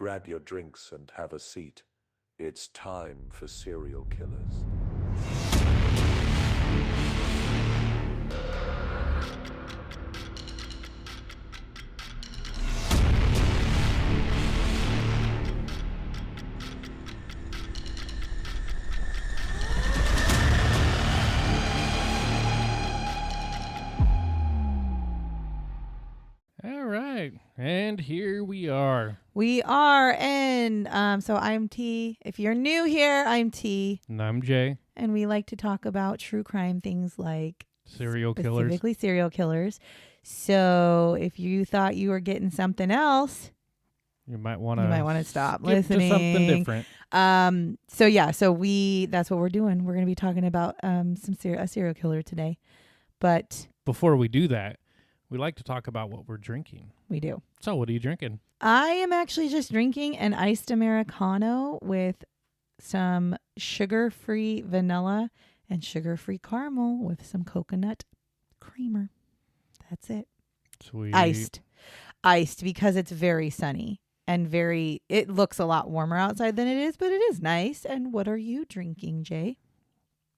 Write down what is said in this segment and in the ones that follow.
grab your drinks and have a seat. It's time for serial killers. All right, and here we are. We are, and so I'm T. If you're new here, I'm T. And I'm Jay. And we like to talk about true crime things like Serial killers. Specifically serial killers. So if you thought you were getting something else, You might want to stop skip listening. to something different. So that's what we're doing. We're going to be talking about a serial killer today. But Before we do that, we like to talk about what we're drinking. we do. So what are you drinking? I am actually just drinking an iced Americano with some sugar-free vanilla and sugar-free caramel with some coconut creamer. That's it. Sweet. Iced because it's very sunny and it looks a lot warmer outside than it is, but it is nice. And what are you drinking, Jay?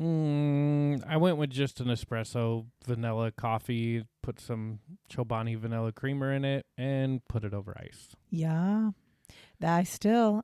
I went with just an espresso vanilla coffee, put some Chobani vanilla creamer in it, and put it over ice. Yeah. I'm Simple,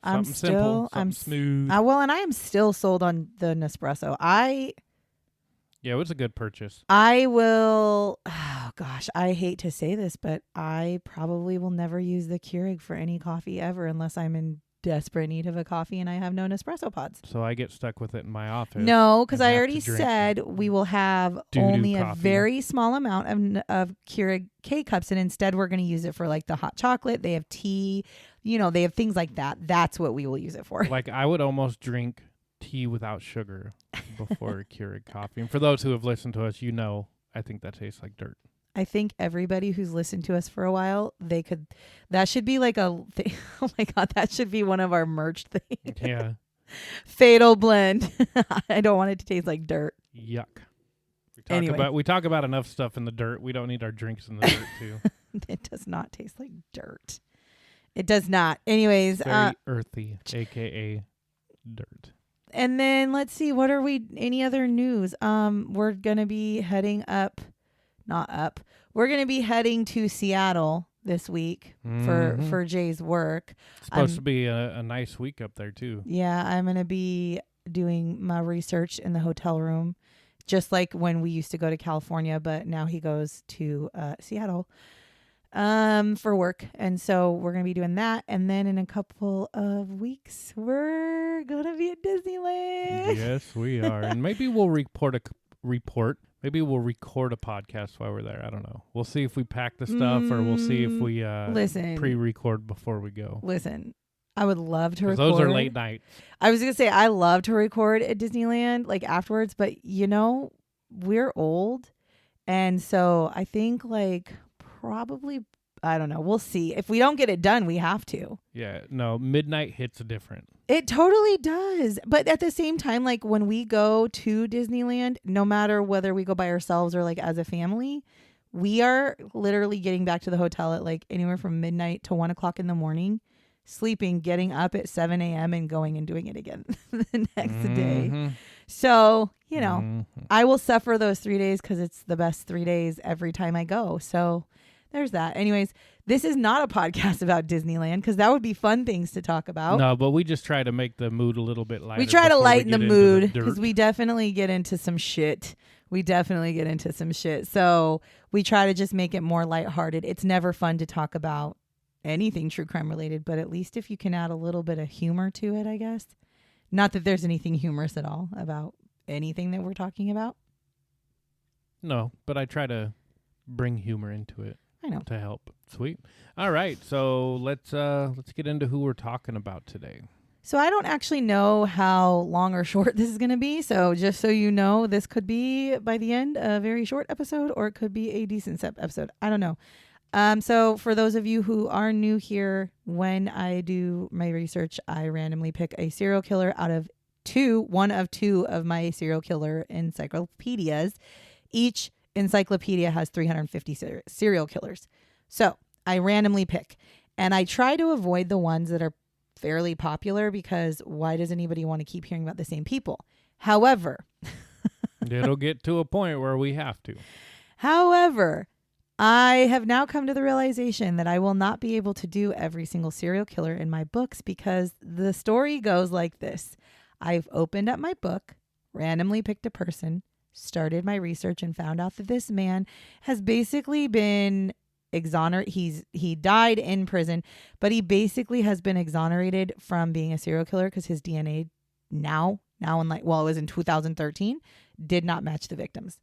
smooth. And I am still sold on the Nespresso. Yeah, it was a good purchase. I will, I hate to say this, but I probably will never use the Keurig for any coffee ever unless I'm in desperate need of a coffee and I have no Nespresso pods. So I get stuck with it in my office. No, because I already said we will have only a very small amount of Keurig K-Cups, and instead we're going to use it for like the hot chocolate. They have tea, they have things like that. That's what we will use it for. Like I would almost drink tea without sugar before Keurig coffee. And for those who have listened to us, I think that tastes like dirt. I think everybody who's listened to us for a while, that should be like a thing. Oh my God, that should be one of our merch things. Yeah. Fatal blend. I don't want it to taste like dirt. Yuck. We talk about enough stuff in the dirt. We don't need our drinks in the dirt too. It does not taste like dirt. It does not. Anyways. Very earthy, a.k.a. dirt. And then let's see, any other news? We're going to be heading we're going to be heading to Seattle this week for Jay's work. It's supposed to be a nice week up there too. Yeah, I'm going to be doing my research in the hotel room, just like when we used to go to California, but now he goes to Seattle for work. And so we're going to be doing that. And then in a couple of weeks, we're going to be at Disneyland. Yes, we are. And maybe we'll Maybe we'll record a podcast while we're there. I don't know. We'll see if we pack the stuff or we'll see if we pre-record before we go. Listen, I would love to record. Those are late nights. I was going to say, I love to record at Disneyland, like afterwards, but we're old. And so I think probably, I don't know. We'll see. If we don't get it done, we have to. Yeah. No, midnight hits different. It totally does. But at the same time, when we go to Disneyland, no matter whether we go by ourselves or as a family, we are literally getting back to the hotel at anywhere from midnight to 1 o'clock in the morning, sleeping, getting up at 7 a.m. and going and doing it again the next day. So, I will suffer those 3 days because it's the best 3 days every time I go. So there's that. Anyways, this is not a podcast about Disneyland because that would be fun things to talk about. No, but we just try to make the mood a little bit lighter. We try to lighten the mood because we definitely get into some shit. So we try to just make it more lighthearted. It's never fun to talk about anything true crime related, but at least if you can add a little bit of humor to it, I guess. Not that there's anything humorous at all about anything that we're talking about. No, but I try to bring humor into it. I know. To help. Sweet. All right. So let's get into who we're talking about today. So I don't actually know how long or short this is going to be. So just so you know, this could be by the end a very short episode or it could be a decent episode. I don't know. So for those of you who are new here, when I do my research, I randomly pick a serial killer out of one of two of my serial killer encyclopedias. Each encyclopedia has 350 serial killers. So I randomly pick, and I try to avoid the ones that are fairly popular because why does anybody want to keep hearing about the same people? However, it'll get to a point where we have to. However, I have now come to the realization that I will not be able to do every single serial killer in my books because the story goes like this. I've opened up my book, randomly picked a person, started my research, and found out that this man has basically been exonerated. He died in prison, but he basically has been exonerated from being a serial killer because his DNA now in it was in 2013, did not match the victims.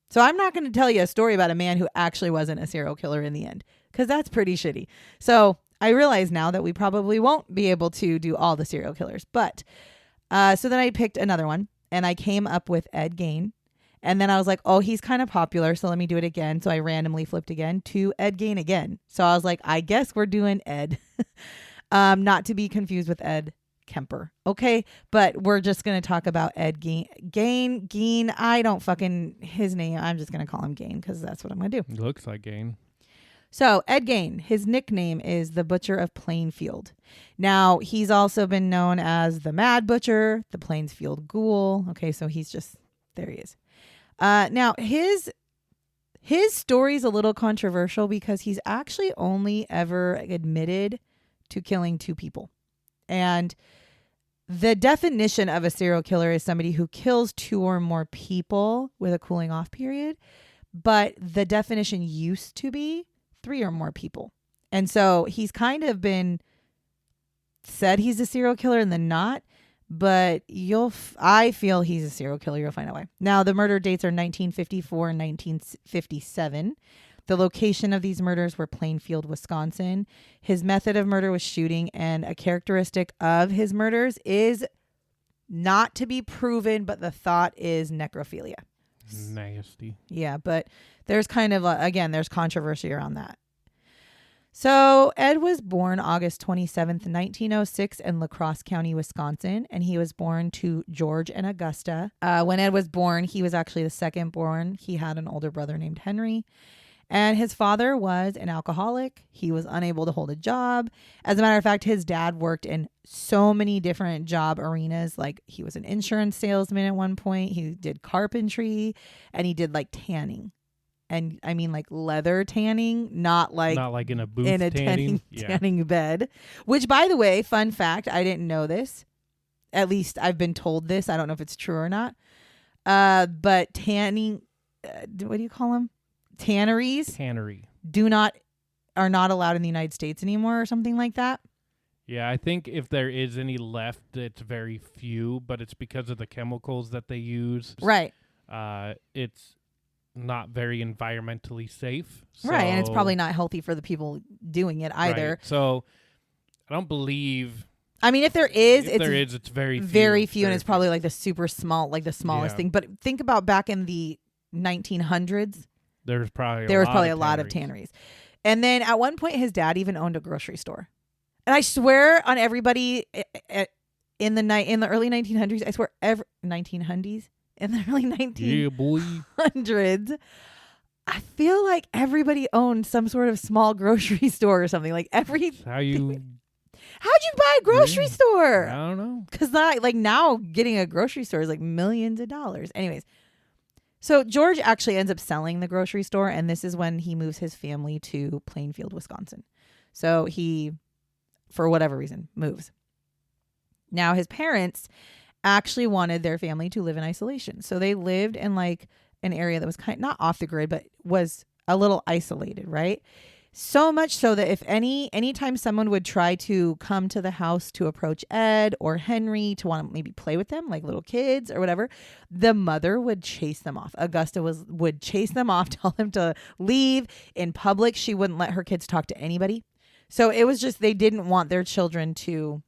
So I'm not going to tell you a story about a man who actually wasn't a serial killer in the end, because that's pretty shitty. So I realize now that we probably won't be able to do all the serial killers. But so then I picked another one, and I came up with Ed Gein. And then I was like, oh, he's kind of popular, so let me do it again. So I randomly flipped again to Ed Gein again. So I was like, I guess we're doing Ed. Not to be confused with Ed Kemper. Okay, but we're just going to talk about Ed Gein. Gein, I don't fucking his name. I'm just going to call him Gein because that's what I'm going to do. Looks like Gein. So Ed Gein, his nickname is the Butcher of Plainfield. Now, he's also been known as the Mad Butcher, the Plainfield Ghoul. Okay, so he's just, there he is. Now, his story is a little controversial because he's actually only ever admitted to killing 2 people. And the definition of a serial killer is somebody who kills 2 or more people with a cooling off period. But the definition used to be 3 or more people. And so he's kind of been said he's a serial killer and then not. But I feel he's a serial killer. You'll find out why. Now, the murder dates are 1954 and 1957. The location of these murders were Plainfield, Wisconsin. His method of murder was shooting, and a characteristic of his murders is not to be proven, but the thought is necrophilia. Nasty. Yeah, but there's kind of, there's controversy around that. So Ed was born August 27th, 1906 in La Crosse County, Wisconsin, and he was born to George and Augusta. When Ed was born, he was actually the second born. He had an older brother named Henry. And his father was an alcoholic. He was unable to hold a job. As a matter of fact, his dad worked in so many different job arenas. Like he was an insurance salesman at one point. He did carpentry and he did like tanning. And I mean like leather tanning, not like in a booth in a tanning bed. Which, by the way, fun fact, I didn't know this. At least I've been told this. I don't know if it's true or not. But tanning, what do you call them? Tannery are not allowed in the United States anymore or something like that. Yeah, I think if there is any left, it's very few, but it's because of the chemicals that they use. Right. It's not very environmentally safe. So, right, and it's probably not healthy for the people doing it either. Right. So I don't believe... I mean, if there is, it's very few. Very few, and it's probably like the super small, like the smallest thing. But think about back in the 1900s. There was probably a lot of tanneries. And then at one point, his dad even owned a grocery store. And I swear on everybody in the early 1900s, I swear 1900s, in the early 1900s, I feel like everybody owned some sort of small grocery store or something. Like how'd you buy a grocery store? I don't know. Because now getting a grocery store is like millions of dollars. Anyways. So George actually ends up selling the grocery store, and this is when he moves his family to Plainfield, Wisconsin. So he, for whatever reason, moves. Now his parents actually wanted their family to live in isolation. So they lived in like an area that was not off the grid, but was a little isolated, right? So much so that if anytime someone would try to come to the house to approach Ed or Henry to want to maybe play with them, like little kids or whatever, the mother would chase them off. Augusta would chase them off, tell them to leave. In public, she wouldn't let her kids talk to anybody. So it was just, they didn't want their children to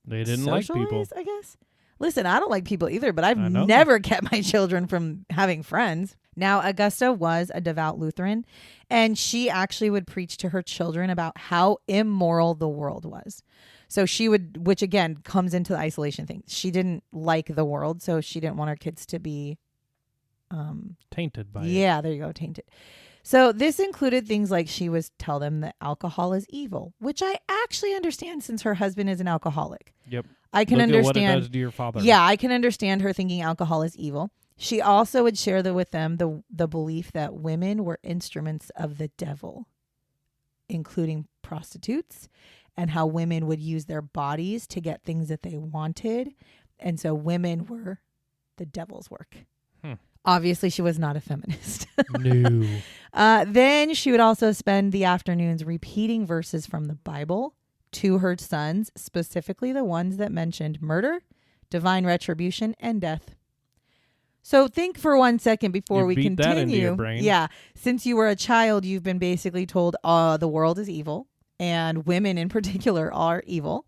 They didn't like people. I guess. Listen, I don't like people either, but I've never kept my children from having friends. Now, Augusta was a devout Lutheran, and she actually would preach to her children about how immoral the world was. So she would, which again comes into the isolation thing. She didn't like the world, so she didn't want her kids to be tainted by it. Yeah, there you go, tainted. So this included things like she was tell them that alcohol is evil, which I actually understand since her husband is an alcoholic. Yep. I can Look understand. At what it does to your father. Yeah, I can understand her thinking alcohol is evil. She also would share with them the belief that women were instruments of the devil, including prostitutes, and how women would use their bodies to get things that they wanted. And so women were the devil's work. Obviously, she was not a feminist. No. Then she would also spend the afternoons repeating verses from the Bible to her sons, specifically the ones that mentioned murder, divine retribution, and death. So think for 1 second before we continue. That into your brain. Yeah. Since you were a child, you've been basically told the world is evil and women in particular are evil.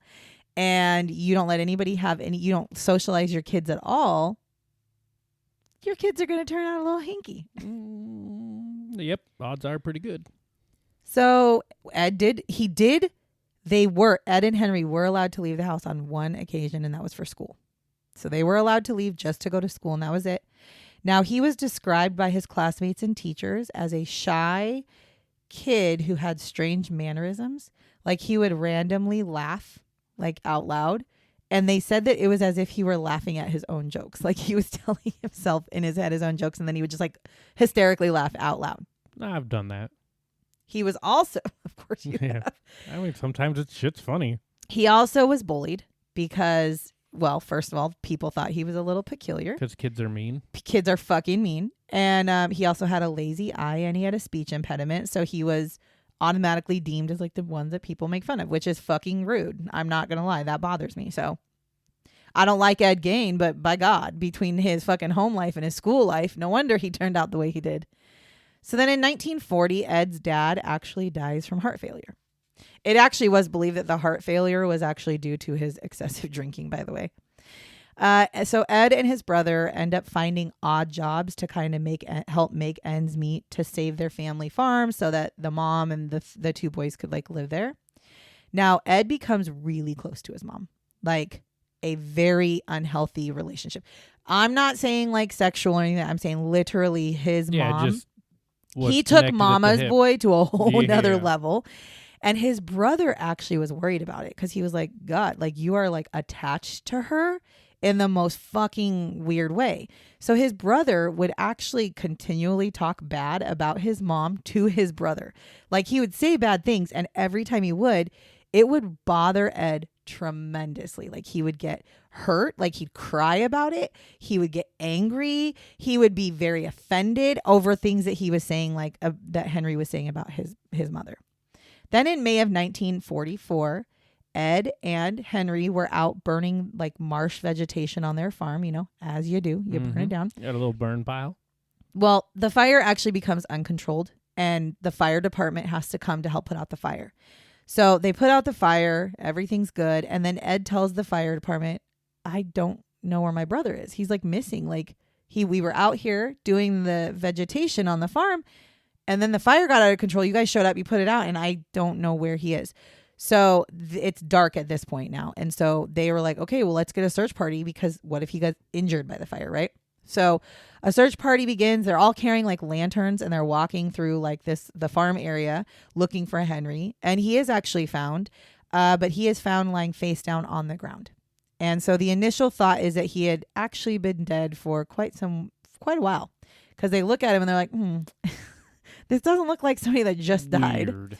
And you don't let anybody you don't socialize your kids at all. Your kids are going to turn out a little hinky. Yep. Odds are pretty good. So Ed and Henry were allowed to leave the house on one occasion, and that was for school. So they were allowed to leave just to go to school, and that was it. Now, he was described by his classmates and teachers as a shy kid who had strange mannerisms. Like he would randomly laugh, like out loud. And they said that it was as if he were laughing at his own jokes. Like he was telling himself in his head his own jokes, and then he would just like hysterically laugh out loud. I've done that. He was also, of course you have. I mean, sometimes shit's funny. He also was bullied because, well, first of all, people thought he was a little peculiar. Because kids are mean. Kids are fucking mean. And he also had a lazy eye and he had a speech impediment. So he was automatically deemed as like the ones that people make fun of, which is fucking rude. I'm not going to lie. That bothers me. So I don't like Ed Gein, but by God, between his fucking home life and his school life, no wonder he turned out the way he did. So then in 1940, Ed's dad actually dies from heart failure. It actually was believed that the heart failure was actually due to his excessive drinking, by the way. So Ed and his brother end up finding odd jobs to kind of help make ends meet to save their family farm so that the mom and the two boys could like live there. Now, Ed becomes really close to his mom, like a very unhealthy relationship. I'm not saying like sexual or anything. I'm saying literally his mom. He took mama's boy to a whole nother level. And his brother actually was worried about it because he was like, God, like you are like attached to her in the most fucking weird way. So his brother would actually continually talk bad about his mom to his brother. Like he would say bad things. And every time he would, it would bother Ed tremendously. Like he would get hurt, like he'd cry about it. He would get angry. He would be very offended over things that he was saying, like that Henry was saying about his mother. Then in May of 1944, Ed and Henry were out burning like marsh vegetation on their farm, you know, as you do. You burn it down. You got a little burn pile. Well, the fire actually becomes uncontrolled and the fire department has to come to help put out the fire. So they put out the fire. Everything's good. And then Ed tells the fire department, I don't know where my brother is. He's like missing. Like we were out here doing the vegetation on the farm. And then the fire got out of control. You guys showed up, you put it out, and I don't know where he is. So it's dark at this point now. And so they were like, okay, well, let's get a search party because what if he got injured by the fire, right? So a search party begins. They're all carrying like lanterns and they're walking through like the farm area looking for Henry. And he is actually found, but he is found lying face down on the ground. And so the initial thought is that he had actually been dead for quite a while because they look at him and they're like, this doesn't look like somebody that just died. Weird.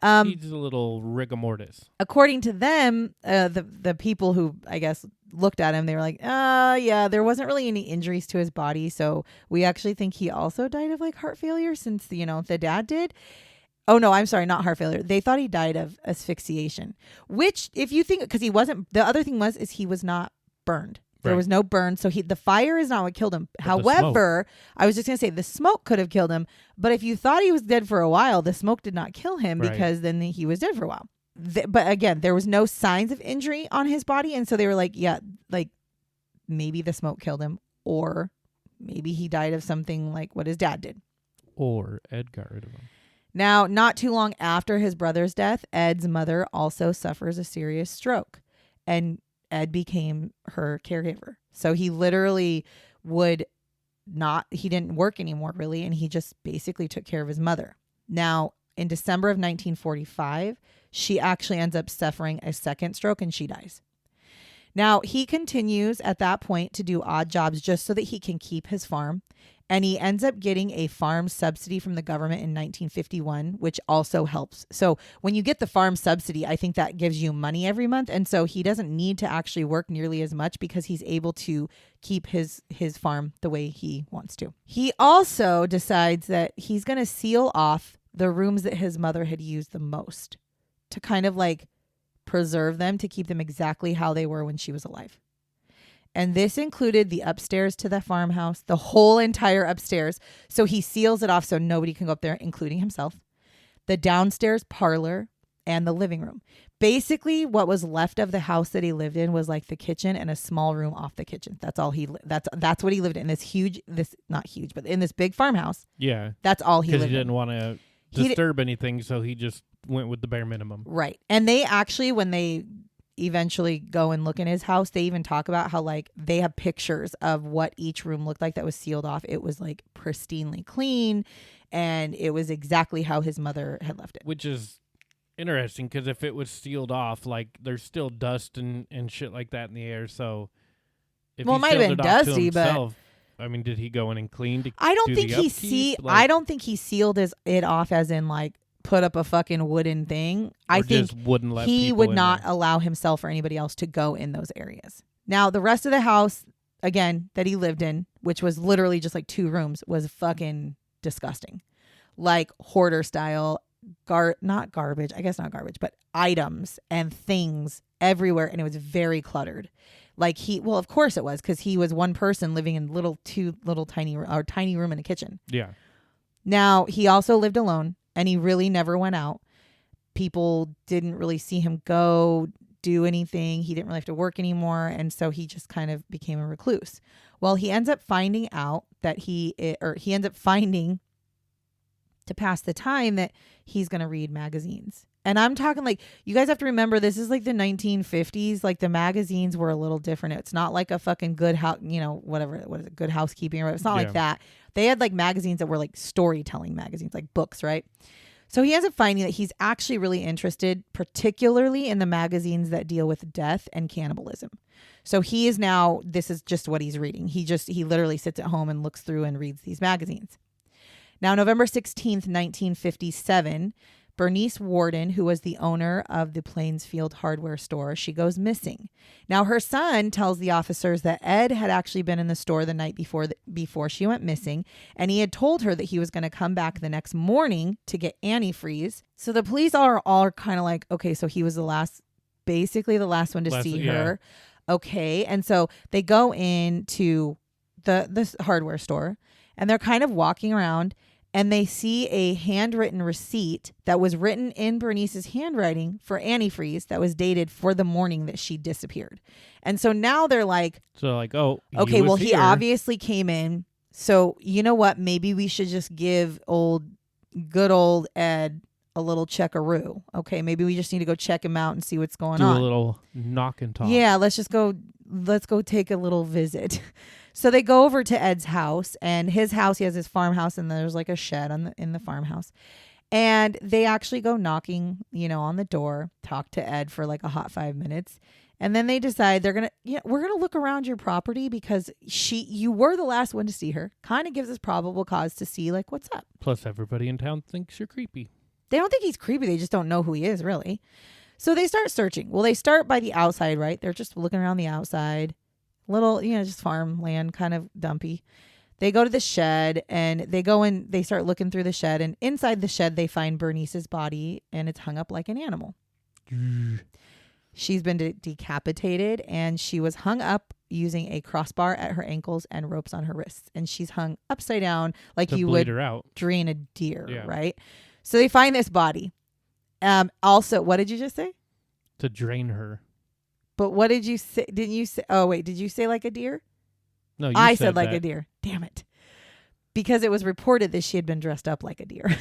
He's a little rigor mortis. According to them, the people who, I guess, looked at him, they were like, yeah, there wasn't really any injuries to his body. So we actually think he also died of like heart failure since, you know, the dad did. Oh, no, I'm sorry, not heart failure. They thought he died of asphyxiation, which if you think, because he wasn't, the other thing is he was not burned. There was no burn. So the fire is not what killed him. But however, I was just going to say the smoke could have killed him. But if you thought he was dead for a while, the smoke did not kill him because then he was dead for a while. But again, there was no signs of injury on his body. And so they were like, yeah, like maybe the smoke killed him or maybe he died of something like what his dad did. Or Ed got rid of him. Now, not too long after his brother's death, Ed's mother also suffers a serious stroke. And Ed became her caregiver. So he literally would he didn't work anymore really, and he just basically took care of his mother. Now, in December of 1945, she actually ends up suffering a second stroke and she dies. Now, he continues at that point to do odd jobs just so that he can keep his farm. And he ends up getting a farm subsidy from the government in 1951, which also helps. So when you get the farm subsidy, I think that gives you money every month. And so he doesn't need to actually work nearly as much because he's able to keep his farm the way he wants to. He also decides that he's going to seal off the rooms that his mother had used the most to kind of like preserve them, to keep them exactly how they were when she was alive. And this included the upstairs to the farmhouse, the whole entire upstairs. So he seals it off so nobody can go up there, including himself. The downstairs parlor and the living room. Basically, what was left of the house that he lived in was like the kitchen and a small room off the kitchen. That's all that's what he lived in. Not huge, but in this big farmhouse. Yeah. That's all he lived in. Because he didn't want to disturb anything, so he just went with the bare minimum. Right. And they actually, when they eventually go and look in his house, they even talk about how like they have pictures of what each room looked like that was sealed off. It was like pristinely clean, and it was exactly how his mother had left it. Which is interesting, because if it was sealed off, like there's still dust and shit like that in the air. So if it might have been dusty, but I mean, did he go in and clean? I don't think he sealed it off as in like put up a fucking wooden thing. I think he would not allow himself or anybody else to go in those areas. Now, the rest of the house, again, that he lived in, which was literally just like 2 rooms, was fucking disgusting. Like hoarder style, not garbage, but items and things everywhere. And it was very cluttered. Like of course it was, because he was one person living in tiny room in a kitchen. Yeah. Now, he also lived alone. And he really never went out. People didn't really see him go do anything. He didn't really have to work anymore. And so he just kind of became a recluse. Well, he ends up finding out that he ends up finding to pass the time that he's going to read magazines. And I'm talking like, you guys have to remember, this is like the 1950s. Like the magazines were a little different. It's not like a fucking Good Housekeeping or whatever. It's not like that. They had like magazines that were like storytelling magazines, like books, right? So he ends up finding that he's actually really interested, particularly in the magazines that deal with death and cannibalism. So this is just what he's reading. He literally sits at home and looks through and reads these magazines. Now, November 16th, 1957, Bernice Warden, who was the owner of the Plainfield hardware store, she goes missing. Now, her son tells the officers that Ed had actually been in the store the night before she went missing, and he had told her that he was going to come back the next morning to get antifreeze. So the police are all kind of like, okay, so he was the last one to see her. Okay, and so they go into the hardware store, and they're kind of walking around, and they see a handwritten receipt that was written in Bernice's handwriting for antifreeze that was dated for the morning that she disappeared. And so now they're like, oh, okay, well, he obviously came in. So you know what? Maybe we should just give good old Ed a little checkaroo. Okay, maybe we just need to go check him out and see what's going on. Do a little knock and talk. Yeah, let's go take a little visit. So they go over to Ed's house, and his house, he has his farmhouse, and there's like a shed in the farmhouse. And they actually go knocking, on the door, talk to Ed for like a hot 5 minutes. And then they decide we're going to look around your property because you were the last one to see her. Kind of gives us probable cause to see like, what's up? Plus everybody in town thinks you're creepy. They don't think he's creepy. They just don't know who he is, really. So they start searching. Well, they start by the outside, right? They're just looking around the outside. Little, just farmland, kind of dumpy. They go to the shed, and they start looking through the shed, and inside the shed they find Bernice's body, and it's hung up like an animal. She's been decapitated, and she was hung up using a crossbar at her ankles and ropes on her wrists, and she's hung upside down like you would drain a deer, right? So they find this body. Also, what did you just say? To drain her. But what did you say? Didn't you say? Oh, wait. Did you say like a deer? No, I said like a deer. Damn it. Because it was reported that she had been dressed up like a deer.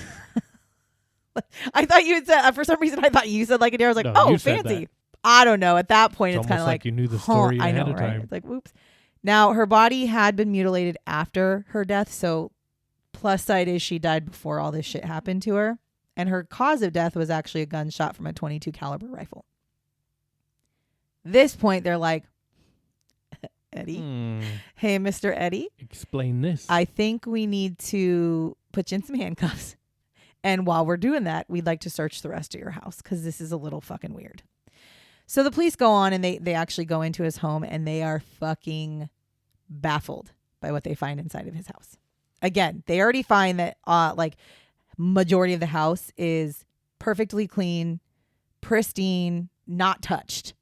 I thought you had said, for some reason, I thought you said like a deer. I was like, no, oh, fancy. I don't know. At that point, it's kind of like you knew the story ahead of time. It's like, whoops. Now, her body had been mutilated after her death, so plus side is she died before all this shit happened to her. And her cause of death was actually a gunshot from a .22 caliber rifle. This point, they're like, Eddie, hey, Mr. Eddie. Explain this. I think we need to put you in some handcuffs. And while we're doing that, we'd like to search the rest of your house because this is a little fucking weird. So the police go on and they actually go into his home and they are fucking baffled by what they find inside of his house. Again, they already find that like majority of the house is perfectly clean, pristine, not touched.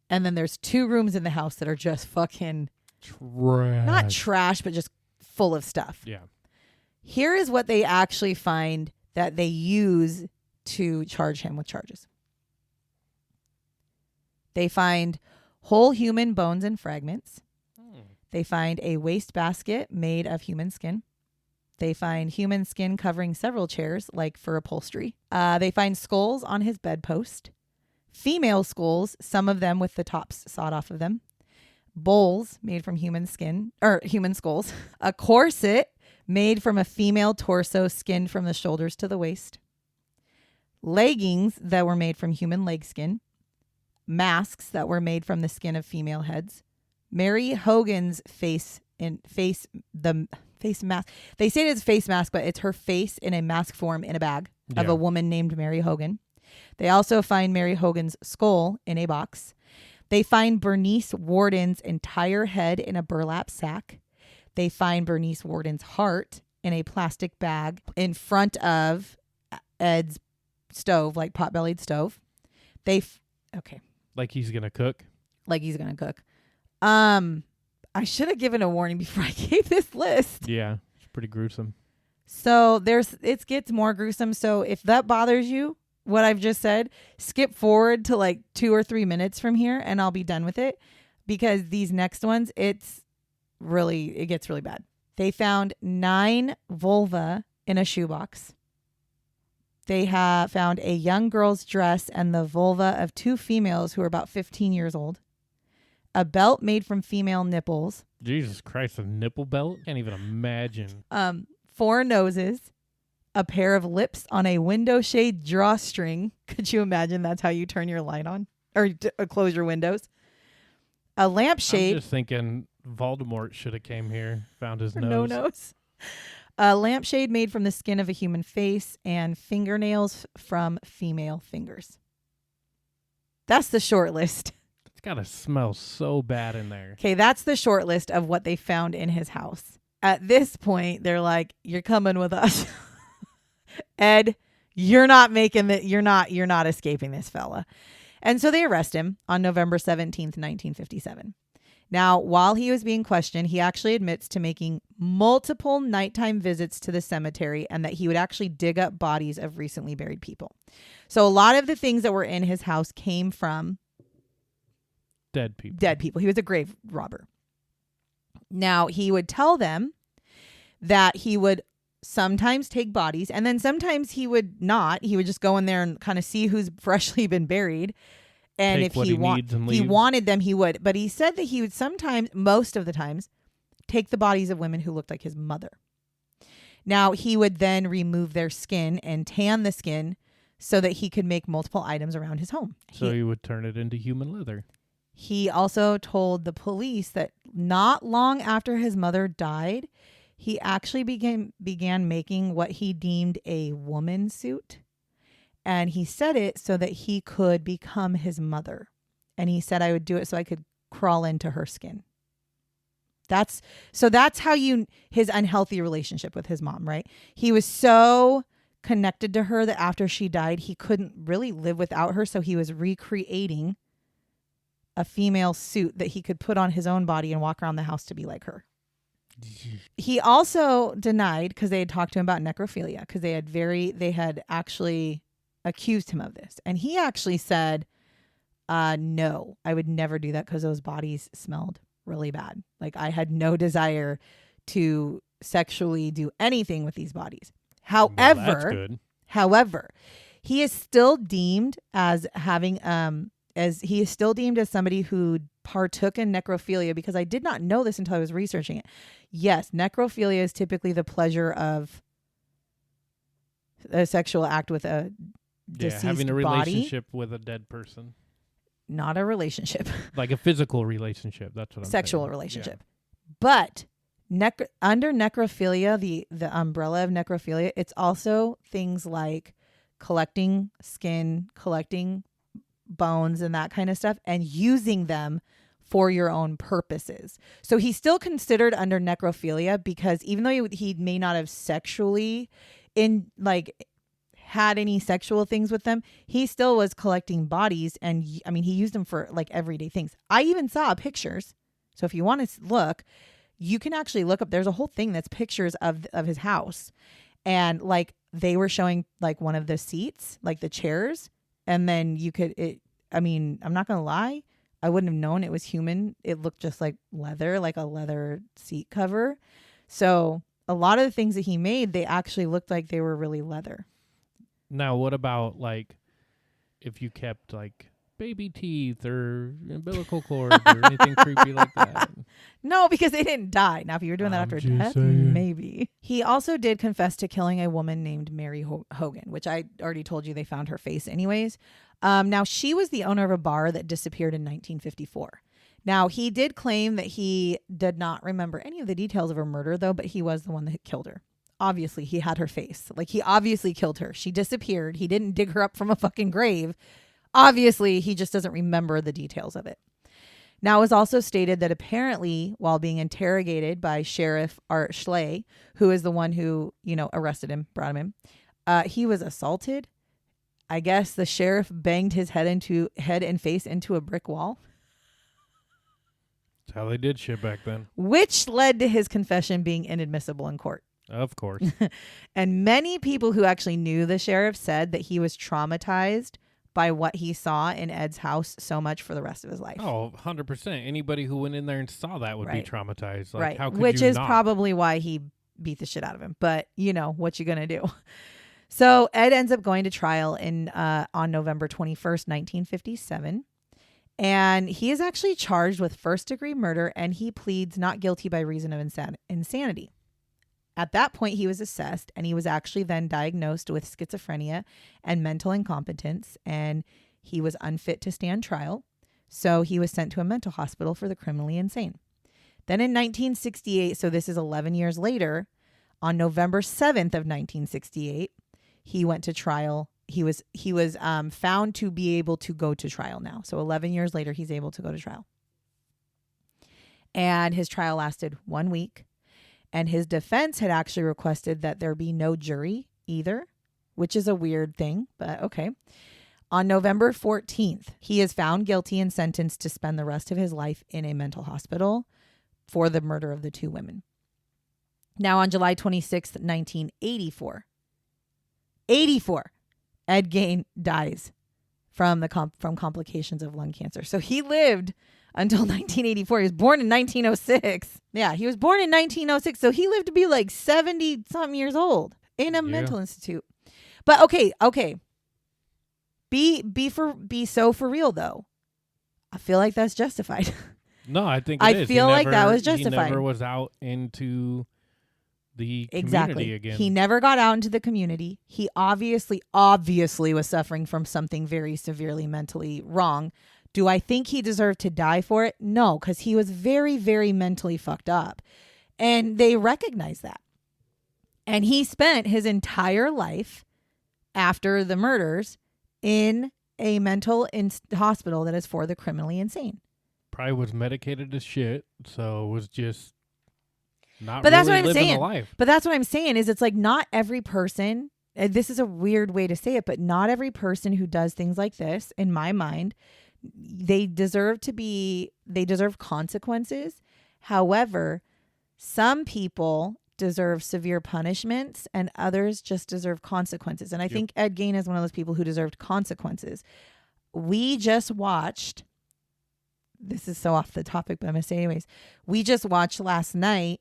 And then there's 2 rooms in the house that are just fucking trash. Not trash, but just full of stuff. Yeah. Here is what they actually find that they use to charge him with charges. They find whole human bones and fragments. They find a wastebasket made of human skin. They find human skin covering several chairs, like for upholstery. They find skulls on his bedpost. Female skulls, some of them with the tops sawed off of them. Bowls made from human skin, or human skulls. A corset made from a female torso skinned from the shoulders to the waist. Leggings that were made from human leg skin. Masks that were made from the skin of female heads. Mary Hogan's face mask. They say it's face mask, but it's her face in a mask form in a bag of a woman named Mary Hogan. They also find Mary Hogan's skull in a box. They find Bernice Warden's entire head in a burlap sack. They find Bernice Warden's heart in a plastic bag in front of Ed's stove, like pot-bellied stove. Okay. Like he's going to cook? Like he's going to cook. I should have given a warning before I gave this list. Yeah, it's pretty gruesome. So it gets more gruesome. So if that bothers you, what I've just said, skip forward to like 2 or 3 minutes from here and I'll be done with it, because these next ones, it gets really bad. They found 9 vulva in a shoebox. They have found a young girl's dress and the vulva of 2 females who are about 15 years old. A belt made from female nipples. Jesus Christ, a nipple belt? Can't even imagine. 4 noses. A pair of lips on a window shade drawstring. Could you imagine that's how you turn your light on? Or close your windows? A lampshade. I'm just thinking Voldemort should have came here, found his nose. No nose. A lampshade made from the skin of a human face and fingernails from female fingers. That's the short list. It's got to smell so bad in there. Okay, that's the short list of what they found in his house. At this point, they're like, you're coming with us. Ed, you're not making it. You're not escaping this fella. And so they arrest him on November 17th, 1957. Now, while he was being questioned, he actually admits to making multiple nighttime visits to the cemetery and that he would actually dig up bodies of recently buried people. So a lot of the things that were in his house came from dead people. He was a grave robber. Now, he would tell them that he would sometimes take bodies and then sometimes he would not. He would just go in there and kind of see who's freshly been buried. And take if he wanted them, he would. But he said that he would sometimes, most of the times, take the bodies of women who looked like his mother. Now, he would then remove their skin and tan the skin so that he could make multiple items around his home. So he would turn it into human leather. He also told the police that not long after his mother died, he actually began making what he deemed a woman suit. And he said it so that he could become his mother. And he said, I would do it so I could crawl into her skin. That's how his unhealthy relationship with his mom, right? He was so connected to her that after she died, he couldn't really live without her. So he was recreating a female suit that he could put on his own body and walk around the house to be like her. He also denied, because they had talked to him about necrophilia, because they had actually accused him of this. And he actually said, no, I would never do that because those bodies smelled really bad. Like I had no desire to sexually do anything with these bodies. However, he is still deemed as having as he is still deemed as somebody who partook in necrophilia, because I did not know this until I was researching it. Yes, necrophilia is typically the pleasure of a sexual act with a deceased having a body. relationship with a dead person. Not a relationship. Like a physical relationship. That's what I'm Sexual saying. relationship. Yeah. But under necrophilia, the umbrella of necrophilia, it's also things like collecting skin, collecting bones and that kind of stuff, and using them for your own purposes. So he's still considered under necrophilia because even though he may not have sexually had any sexual things with them, he still was collecting bodies, and I mean he used them for like everyday things. I even saw pictures. So if you want to look, you can actually look up, there's a whole thing that's pictures of his house, and like they were showing like one of the seats, like the chairs, and then I'm not gonna lie, I wouldn't have known it was human. It looked just like leather, like a leather seat cover. So a lot of the things that he made, they actually looked like they were really leather. Now, what about like if you kept like baby teeth or umbilical cord or anything creepy like that? No, because they didn't die. Now, if you were doing that after death, maybe. He also did confess to killing a woman named Mary Hogan, which I already told you they found her face anyways. Now, she was the owner of a bar that disappeared in 1954. Now, he did claim that he did not remember any of the details of her murder, though, but he was the one that killed her. Obviously, he had her face. Like, he obviously killed her. She disappeared. He didn't dig her up from a fucking grave. Obviously, he just doesn't remember the details of it. Now, it was also stated that apparently, while being interrogated by Sheriff Art Schley, who is the one who, arrested him, brought him in, he was assaulted. I guess the sheriff banged his head and face into a brick wall. That's how they did shit back then. Which led to his confession being inadmissible in court. Of course. And many people who actually knew the sheriff said that he was traumatized by what he saw in Ed's house so much for the rest of his life. Oh, 100%. Anybody who went in there and saw that would be traumatized. Like, right. How could Which you is not? Probably why he beat the shit out of him. But, what you going to do? So Ed ends up going to trial on November 21st, 1957. And he is actually charged with first-degree murder, and he pleads not guilty by reason of insanity. At that point, he was assessed, and he was actually then diagnosed with schizophrenia and mental incompetence, and he was unfit to stand trial. So he was sent to a mental hospital for the criminally insane. Then in 1968, so this is 11 years later, on November 7th of 1968, he went to trial. He was found to be able to go to trial now. So 11 years later, he's able to go to trial. And his trial lasted 1 week. And his defense had actually requested that there be no jury either, which is a weird thing, but okay. On November 14th, he is found guilty and sentenced to spend the rest of his life in a mental hospital for the murder of the two women. Now, on July 26th, 1984, Ed Gein dies from complications of lung cancer. So he lived until 1984. He was born in 1906. Yeah, he was born in 1906. So he lived to be like 70-something years old in a mental institute. But okay. Be so for real though. I feel like that's justified. No, I think I feel like that was justified. He never was out into the exactly. community again. He never got out into the community. He obviously was suffering from something very severely mentally wrong. Do I think he deserved to die for it? No, because he was very, very mentally fucked up. And they recognize that. And he spent his entire life after the murders in a mental hospital that is for the criminally insane. Probably was medicated as shit, so was just not but really that's what I'm living saying. a life. But that's what I'm saying is it's like not every person, this is a weird way to say it, but not every person who does things like this, in my mind, they deserve consequences. However, some people deserve severe punishments and others just deserve consequences. And I think Ed Gein is one of those people who deserved consequences. We just watched, this is so off the topic, but I'm going to say anyways. We just watched last night,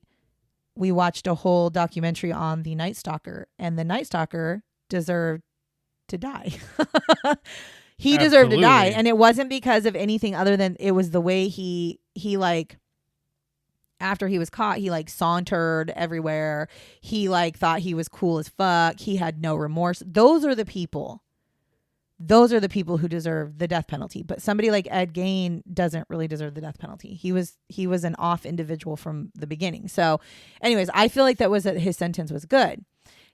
we watched a whole documentary on the Night Stalker, and the Night Stalker deserved to die. He deserved to die. And it wasn't because of anything other than it was the way he like, after he was caught, he like sauntered everywhere. He like thought he was cool as fuck. He had no remorse. Those are the people who deserve the death penalty. But somebody like Ed Gein doesn't really deserve the death penalty. He was an off individual from the beginning. So anyways, I feel like that his sentence was good.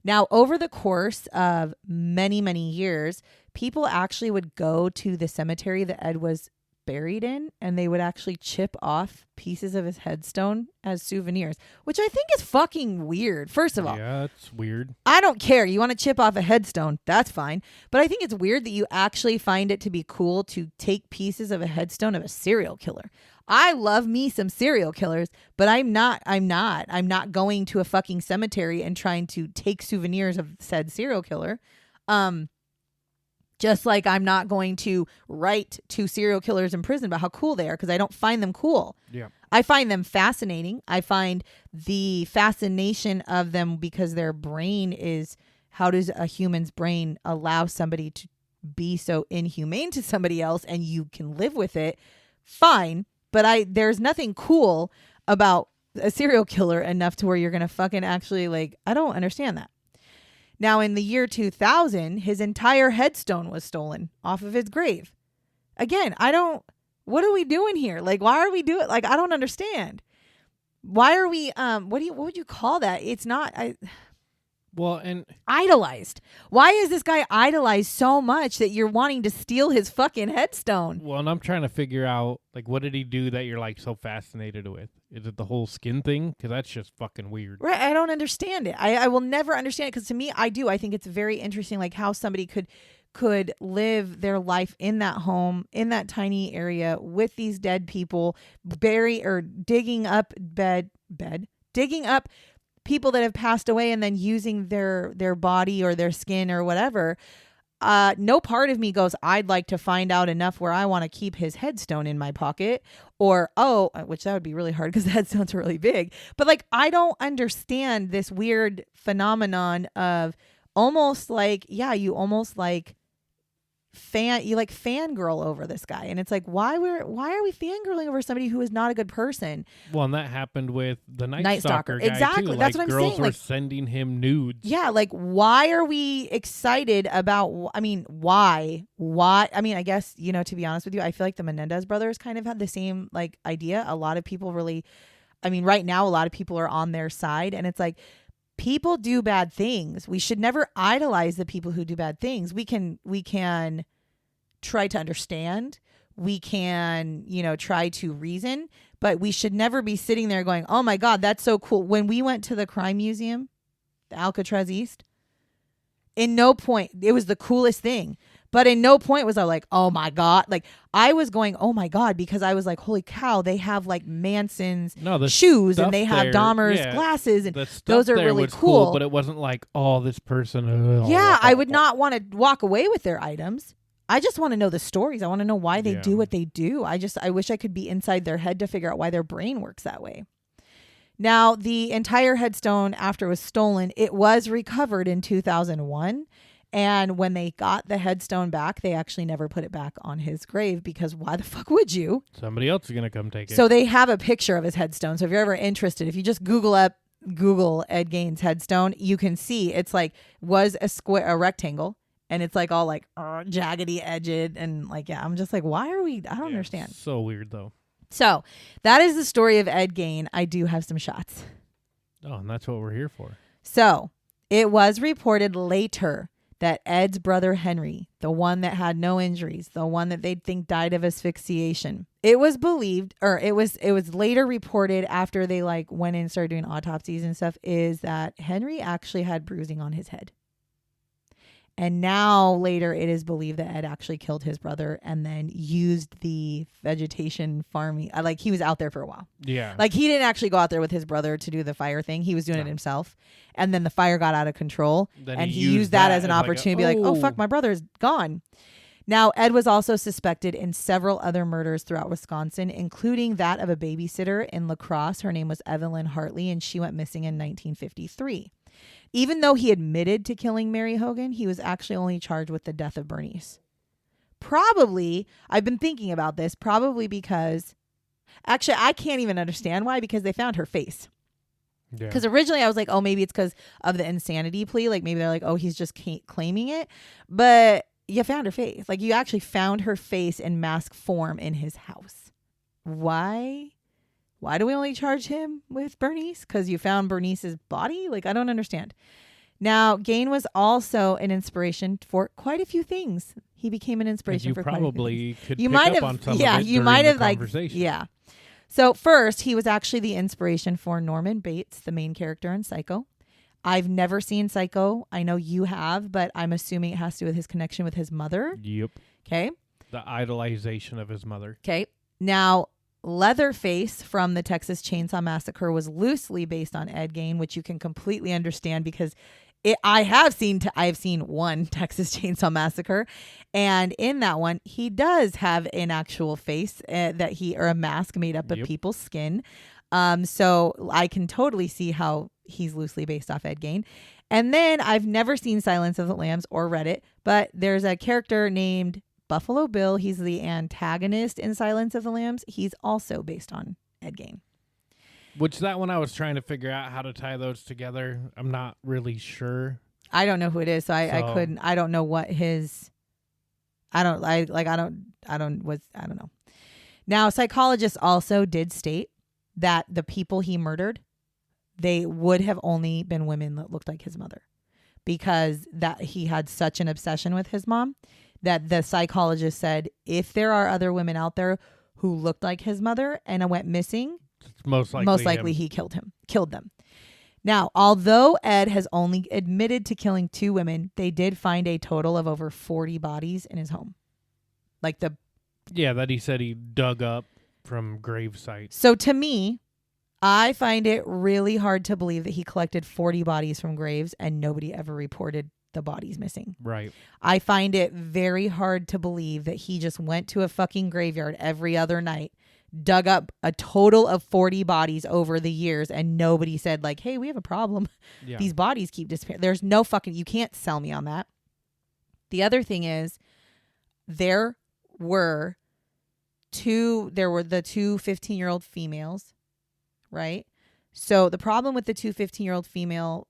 Now, over the course of many, many years, people actually would go to the cemetery that Ed was buried in, and they would actually chip off pieces of his headstone as souvenirs, which I think is fucking weird. First of all, yeah, it's weird. I don't care. You want to chip off a headstone, that's fine. But I think it's weird that you actually find it to be cool to take pieces of a headstone of a serial killer. I love me some serial killers, but I'm not going to a fucking cemetery and trying to take souvenirs of said serial killer. Just like I'm not going to write to serial killers in prison about how cool they are, because I don't find them cool. Yeah. I find them fascinating. I find the fascination of them because their brain is, how does a human's brain allow somebody to be so inhumane to somebody else and you can live with it? Fine. But there's nothing cool about a serial killer enough to where you're going to fucking actually like, I don't understand that. Now, in the year 2000, his entire headstone was stolen off of his grave. Again, what are we doing here? Like, why are we doing, like, I don't understand. Why are we, what would you call that? It's not, and idolized. Why is this guy idolized so much that you're wanting to steal his fucking headstone? Well, and I'm trying to figure out, like, what did he do that you're, like, so fascinated with? Is it the whole skin thing? Because that's just fucking weird. Right. I don't understand it. I will never understand it, because to me, I do. I think it's very interesting, like, how somebody could live their life in that home, in that tiny area with these dead people, digging up digging up people that have passed away and then using their body or their skin or whatever. No part of me goes, I'd like to find out enough where I want to keep his headstone in my pocket, or, which that would be really hard because the headstone's really big. But like, I don't understand this weird phenomenon of almost like, you almost like fangirl over this guy. And it's like, why are we fangirling over somebody who is not a good person? Well, and that happened with the Night Stalker guy exactly too. That's like, what I'm girls saying. were like, sending him nudes. Yeah, like, why are we excited about, I mean, why I mean, I guess, to be honest with you, I feel like the Menendez brothers kind of had the same like idea. A lot of people really, I mean, right now a lot of people are on their side, and it's like, people do bad things. We should never idolize the people who do bad things. We can try to understand. We can, try to reason, but we should never be sitting there going, oh my God, that's so cool. When we went to the crime museum, the Alcatraz East, in no point, it was the coolest thing, but in no point was I like, oh my God. Like, I was going, oh my God, because I was like, holy cow, they have like Manson's shoes and they have Dahmer's glasses, and those are really cool. But it wasn't like, oh, this person. I would not want to walk away with their items. I just want to know the stories. I want to know why they do what they do. I wish I could be inside their head to figure out why their brain works that way. Now, the entire headstone, after it was stolen, it was recovered in 2001. And when they got the headstone back, they actually never put it back on his grave, because why the fuck would you? Somebody else is going to come take it. So they have a picture of his headstone. So if you're ever interested, if you just Google Ed Gein's headstone, you can see it's like, was a rectangle. And it's like all like jaggedy edged, and like, I'm just like, why are we? I don't understand. So weird though. So that is the story of Ed Gein. I do have some shots. Oh, and that's what we're here for. So it was reported later that Ed's brother Henry, the one that had no injuries, the one that they'd think died of asphyxiation, it was believed, or it was later reported after they like went in and started doing autopsies and stuff, is that Henry actually had bruising on his head. And now later it is believed that Ed actually killed his brother and then used the vegetation farming. Like, he was out there for a while. Yeah. Like, he didn't actually go out there with his brother to do the fire thing. He was doing it himself. And then the fire got out of control. And he used that as an opportunity to be like, oh, fuck, my brother's gone. Now, Ed was also suspected in several other murders throughout Wisconsin, including that of a babysitter in La Crosse. Her name was Evelyn Hartley, and she went missing in 1953. Even though he admitted to killing Mary Hogan, he was actually only charged with the death of Bernice. Probably, I've been thinking about this, probably because, actually, I can't even understand why, because they found her face. Because originally I was like, oh, maybe it's because of the insanity plea. Like maybe they're like, oh, he's just claiming it. But you found her face. Like you actually found her face in mask form in his house. Why? Why do we only charge him with Bernice? Because you found Bernice's body? Like I don't understand. Now, Gein was also an inspiration for quite a few things. He became an inspiration for quite a few things. You probably could pick up on some of it you might have like, conversation. yeah. So first, he was actually the inspiration for Norman Bates, the main character in Psycho. I've never seen Psycho. I know you have, but I'm assuming it has to do with his connection with his mother. Yep. Okay. The idolization of his mother. Okay. Now, Leatherface from the Texas Chainsaw Massacre was loosely based on Ed Gein, which you can completely understand because I have seen one Texas Chainsaw Massacre, and in that one he does have an actual face or a mask made up of people's skin. So I can totally see how he's loosely based off Ed Gein. And then I've never seen Silence of the Lambs or read it, but there's a character named Buffalo Bill. He's the antagonist in Silence of the Lambs. He's also based on Ed Gein. Which that one I was trying to figure out how to tie those together. I'm not really sure. I don't know who it is, so I couldn't. I don't know what his. I don't know. Now, psychologists also did state that the people he murdered, they would have only been women that looked like his mother, because that he had such an obsession with his mom that the psychologist said if there are other women out there who looked like his mother and went missing. Most likely he killed them. Now, although Ed has only admitted to killing 2 women, they did find a total of over 40 bodies in his home. That he said he dug up from grave sites. So to me, I find it really hard to believe that he collected 40 bodies from graves and nobody ever reported the bodies missing. Right. I find it very hard to believe that he just went to a fucking graveyard every other night, dug up a total of 40 bodies over the years, and nobody said like, hey, we have a problem. Yeah. These bodies keep disappearing. There's no fucking, you can't sell me on that. The other thing is there were the 2 15-year-old females, right? So the problem with the 2 15-year-old female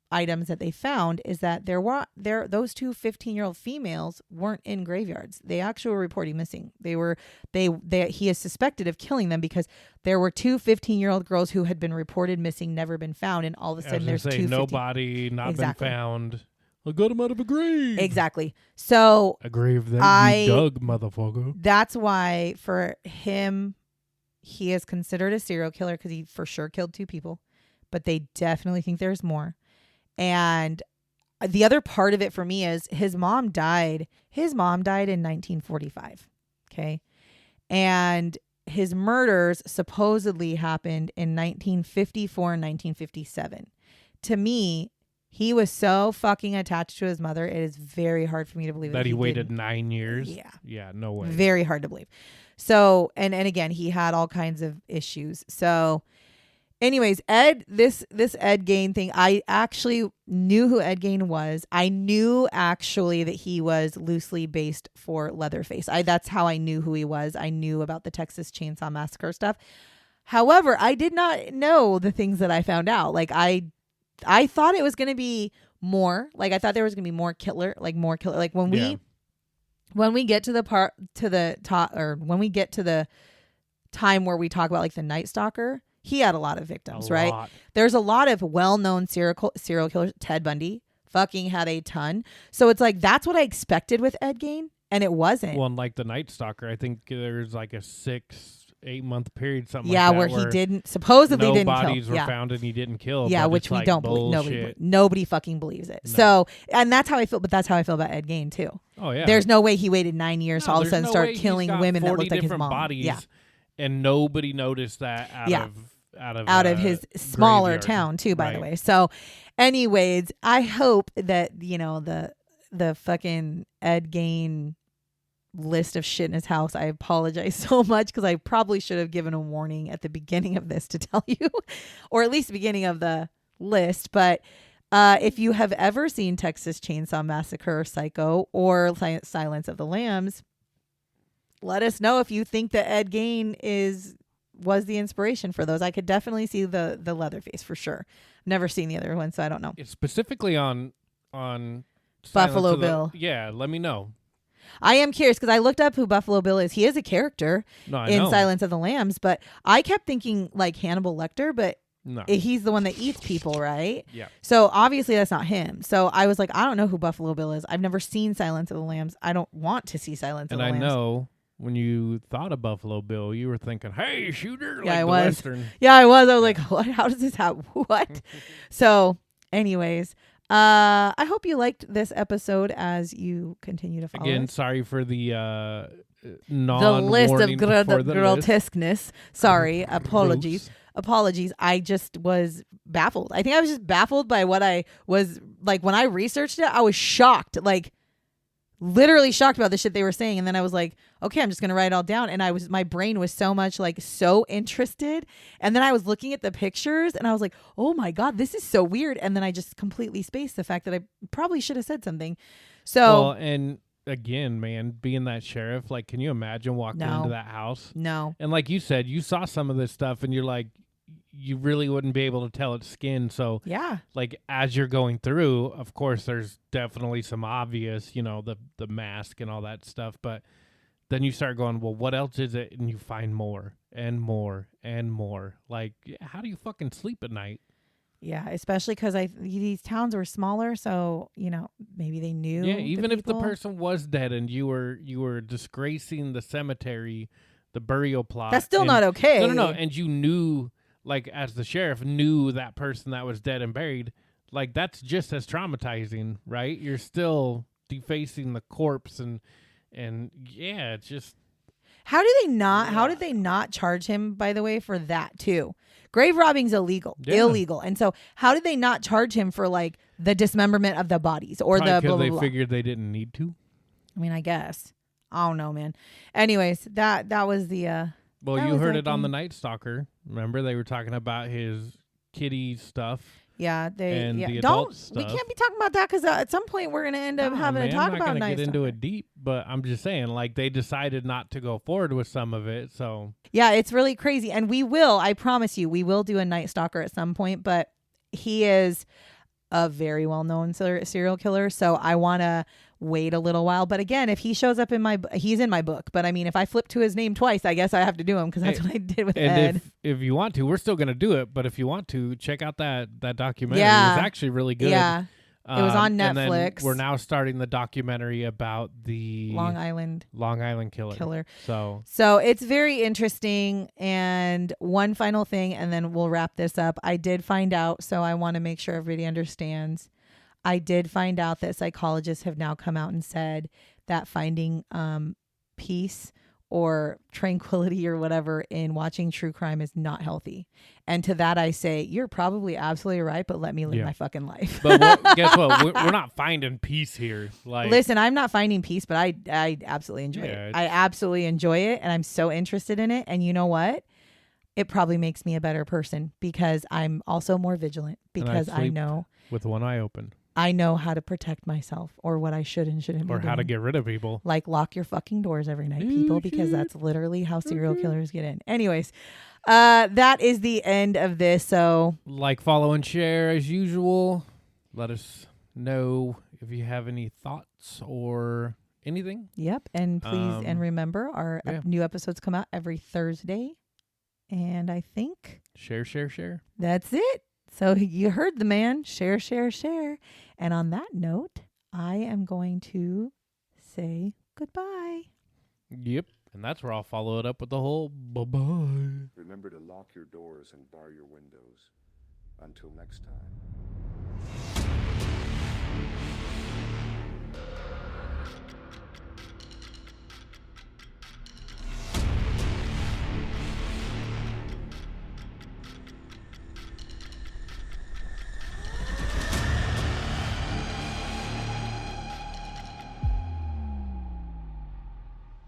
items that they found is that those 2 15-year-old females weren't in graveyards. They actually were reporting missing. He is suspected of killing them because there were 2 15-year-old girls who had been reported missing, never been found, and all of a sudden there's 2 no body, not been found. I got him out of a grave. Exactly. So a grave that you dug, motherfucker. That's why for him, he is considered a serial killer because he for sure killed 2 people, but they definitely think there's more. And the other part of it for me is his mom died. His mom died in 1945. Okay. And his murders supposedly happened in 1954 and 1957. To me, he was so fucking attached to his mother. It is very hard for me to believe that he waited 9 years. Yeah. Yeah. No way. Very hard to believe. So, and again, he had all kinds of issues. So, anyways, this Ed Gein thing, I actually knew who Ed Gein was. I knew actually that he was loosely based for Leatherface. That's how I knew who he was. I knew about the Texas Chainsaw Massacre stuff. However, I did not know the things that I found out. Like I thought it was going to be more. Like I thought there was going to be more killer. Like when we get to when we get to the time where we talk about like the Night Stalker, he had a lot of victims, right? There's a lot of well-known serial killers. Ted Bundy fucking had a ton. So it's like, that's what I expected with Ed Gein, and it wasn't. Well, and like the Night Stalker, I think there's like a 6-8 month period, something like that. Where he didn't, supposedly didn't kill. No bodies were found and he didn't kill. Yeah, which we don't believe. Nobody fucking believes it. No. So, and that's how I feel, but that's how I feel about Ed Gein too. Oh, yeah. There's no way he waited 9 years to all of a sudden start killing women that looked like his mom. Bodies, yeah. And nobody noticed that out of his smaller town too, by the way. So anyways, I hope that, the fucking Ed Gein list of shit in his house, I apologize so much because I probably should have given a warning at the beginning of this to tell you, or at least the beginning of the list. But If you have ever seen Texas Chainsaw Massacre, Psycho, or Silence of the Lambs, let us know if you think that Ed Gein was the inspiration for those. I could definitely see the Leatherface for sure. Never seen the other one, so I don't know. It's specifically on Buffalo Bill. Yeah, let me know. I am curious because I looked up who Buffalo Bill is. He is a character in Silence of the Lambs, but I kept thinking like Hannibal Lecter, but no. He's the one that eats people, right? Yeah. So obviously that's not him. So I was like, I don't know who Buffalo Bill is. I've never seen Silence of the Lambs. I don't want to see Silence of the Lambs. And I know when you thought of Buffalo Bill, you were thinking, "Hey, shooter!" Yeah, like I the was. Western. Yeah, I was. I was like, "What? How does this happen? What?" So, anyways, I hope you liked this episode as you continue to follow Again, us. sorry for the the list of grotesqueness. Sorry, Gross. Apologies. I just was baffled. I think I was just baffled by what I was like when I researched it. I was shocked, like literally shocked about the shit they were saying. And then I was like, okay, I'm just gonna write it all down. And my brain was so much like so interested. And then I was looking at the pictures and I was like, oh my God, this is so weird. And then I just completely spaced the fact that I probably should have said something. So well, and again, man, being that sheriff, like, can you imagine walking into that house? No. And like you said, you saw some of this stuff and you're like, you really wouldn't be able to tell its skin. So yeah, like as you're going through, of course, there's definitely some obvious, the mask and all that stuff. But then you start going, well, what else is it? And you find more and more and more. Like, how do you fucking sleep at night? Yeah, especially because these towns were smaller, so maybe they knew. Yeah, even if the person was dead and you were disgracing the cemetery, the burial plot, that's still not okay. No, and you knew, like, as the sheriff knew that person that was dead and buried, like that's just as traumatizing, right? You're still defacing the corpse, and yeah, it's just. How did they not charge him, by the way, for that too? Grave robbing's illegal. And so how did they not charge him for like the dismemberment of the bodies or probably the blah, blah, they blah. figured they didn't need to. I mean, I guess. I don't know, man. Anyways, that was the well, you heard it on the Night Stalker. Remember they were talking about his kitty stuff. Yeah, the adult stuff. We can't be talking about that because at some point we're gonna end up having to talk about Night Stalker. I'm not gonna get into it deep, but I'm just saying, like, they decided not to go forward with some of it. So yeah, it's really crazy, and we will. I promise you, we will do a Night Stalker at some point. But he is a very well-known serial killer, so I want to wait a little while. But again, if he shows up he's in my book. But I mean, if I flip to his name twice, I guess I have to do him because that's what I did with Ed. And if you want to, we're still gonna do it. But if you want to, check out that documentary. Yeah. It was actually really good. Yeah. It was on Netflix. And then we're now starting the documentary about the Long Island killer. So it's very interesting. And one final thing, and then we'll wrap this up. I did find out, so I want to make sure everybody understands. I did find out that psychologists have now come out and said that finding peace or tranquility or whatever in watching true crime is not healthy. And to that I say, you're probably absolutely right, but let me live my fucking life. But guess what? We're not finding peace here. Like, listen, I'm not finding peace, but I absolutely enjoy it. I absolutely enjoy it, and I'm so interested in it. And you know what? It probably makes me a better person because I'm also more vigilant because I know with one eye open. I know how to protect myself or what I should and shouldn't be doing. Or how to get rid of people. Like lock your fucking doors every night, people, because that's literally how serial killers get in. Anyways, that is the end of this. So like, follow, and share as usual. Let us know if you have any thoughts or anything. Yep. And please, and remember, our new episodes come out every Thursday. And I think... Share. That's it. So you heard the man. Share. And on that note, I am going to say goodbye. Yep. And that's where I'll follow it up with the whole bye-bye. Remember to lock your doors and bar your windows. Until next time.